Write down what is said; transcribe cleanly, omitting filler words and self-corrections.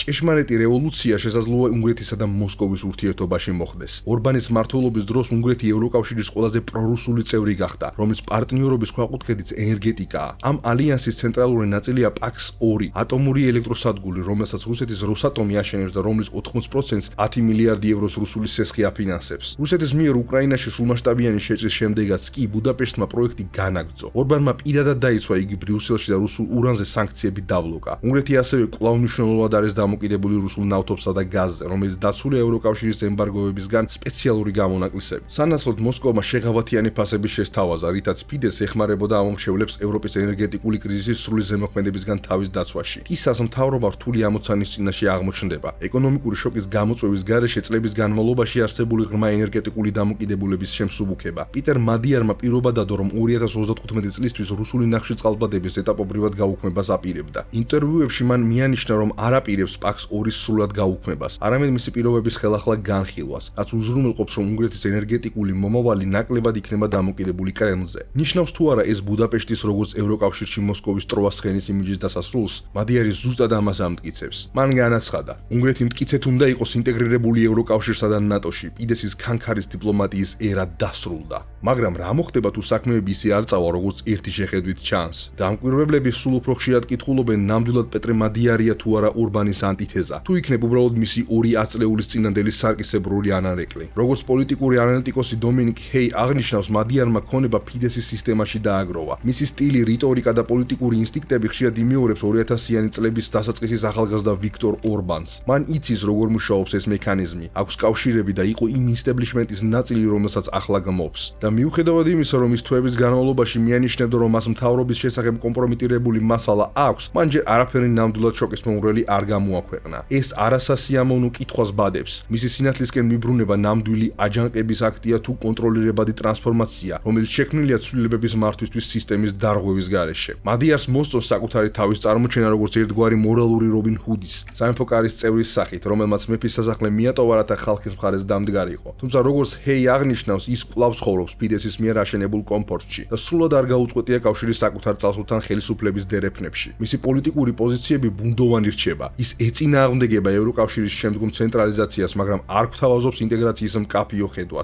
ჭეშმარიტი რევოლუცია შესაძლოა უნგრეთისა და მოსკოვის ურთიერთობაში მოხდეს. ორბანის მმართველობის დროს უნგრეთი ევროკავშირის ყველაზე პრორუსული წევრი გახდა, რომლის პარტნიორობის ქვაყუთხედიც ენერგეტიკაა. ამ ალიანსის ცენტრალური ნაწილია PAX-2, ატომური ელექტროსადგური, რომელსაც რუსეთის როსატომი აშენებს და რომლის 80%-ს 10 მილიარდი ევროს რუსული სესხი აფინანსებს. რუსეთის მიერ უკრაინაში სრულმასშტაბიანი შეჭრის შემდეგაც კი ბუდაპეშტმა პროექტი განაგრძო. ორბანმა პირადად დაიცვა იგი ბრიუსელში და რუსულ ურანზე სანქციები დაბლოკა. უნგრეთი ასევე კვლავ მნიშვნელოვნად არის დამოკიდებული რუსულ ნავთობსა და გაზზე, რომელიც დაცულია ევროკავშირის ემბარგოებისგან სპეციალური გამონაკლისებით. სანაცვლოდ მოსკოვმა შეღავათიანი ფასების შესთავაზა, რითაც ფიდესს ეხმარებოდა ამომრჩევლებს ევროპის ენერგეტიკული კრიზისის სრული ზემოქმედებისგან თავის დაცვაში. კისას მთავრობა რთული ამოცანის წინაშე აღმოჩნდება. ეკონომიკური შოკის გამოწვევის გარეშე წლების განმავლობაში არსებული ღრმა ენერგეტიკული დამოკიდებულების შემსუბუქება. პიტერ მადიარმა პირობა დადო, რომ 2035 წლისთვის რუსული ნახშირწყალბადების ეტაპობრივად გაუქმებას აპირებდა. ინტერვიუებში მან მიანიშნა, რომ არ აპირებს PAX-2-ის სრულად გაუქმებას, არამედ მისი პირობების ხელახლა განხილვას, რაც უზრუნველყოფს, რომ უნგრეთის ენერგეტიკული მომავალი ნაკლებად იქნება დამოკიდებული კრემლზე. ნიშნავს თუ არა ეს ბუდაპეშტის როგორც ევროკავშირში მოსკოვის ტროას ცხენის იმიჯის დასასრულს? მადიარი ზუსტად ამას ამტკიცებს. მან განაცხადა, უნგრეთი მტკიცედ უნდა იყოს ინტეგრირებული ევროკავშირსა და ნატოში, ფიდესის ქანქარის დიპლომატიის ერა დასრულდა. მაგრამ რა მოხდება თუ საქმეები ისე არ წავა, როგორც ერთი შეხედვით ჩანს? დამკვირვებლები სულ უფრო ხშირად კითხულობენ, ნამდვილად პეტრე მადიარია თუ არა ორბანის ანტითეზა, თუ იქნებ უბრალოდ მისი 2 აწლეულის წინანდელი სარკისებრული ანარეკლი. როგორც პოლიტიკური ანალიტიკოსი დომინიკ ჰეი აღნიშნავს, მადიარმა ქონება ფიდესის სისტემაში დააგროვა. მისი სტილი, რიტორიკა და პოლიტიკური ინსტინქტები ხშირად იმეორებს 2000-იანი წლების დასაწყისის ახალგაზრდა ვიქტორ ორბანს. მან იცის, როგორ მუშაობს ეს მექანიზმი, აქვს კავშირები და იყო იმ ინსტაბლიშმენტის ნაწილი, რომელსაც ახლა გმობს. და მიუხედავად იმისა, რომ ის თვეების განმავლობაში მიანიშნებდა, რომ მას მთავრობის შესახებ კომპრომიტირებული მასალა აქვს, მან ჯერ არაფერი ნამდვილად შოკისმომღვრელი არ გამოაქვეყნა. ეს არასასიამოვნო კითხვას ბადებს. მისი სინათლისკენ მიბრუნება ნამდვილი აჯანყების აქტია თუ კონტროლირებადი ტრანსფორმაცია, რომელიც შექმნილია ცვლილებების მართვისთვის სისტემის დარღვევის გარეშე. მადიარს მოსწონს საკუთარი თავის წარმოჩენა როგორც ერთგვარი მორალური რობინ ჰუდის, სამეფო კარის წევრის სახით, რომელმაც მეფის სასახლე მიატოვა, რათა ხალხის მხარეს დამდგარიყო. თუმცა როგორც ჰეი აღნიშნავს, ის კვლავ ცხოვრობს ფიდესის მიერ აშენებულ კომფორტში და სრულად არ გაუწყვეტია კავშირის საკუთარ წარსულთან ხელისუფლების დერეფნებში. მისი პოლიტიკური პოზიციები ბუნდოვანი რჩება. ის ეწინააღმდეგება ევროკავშირის შემდგომ ცენტრალიზაციას, მაგრამ არ გვთავაზობს ინტეგრაციის მკაფიო ხედვას.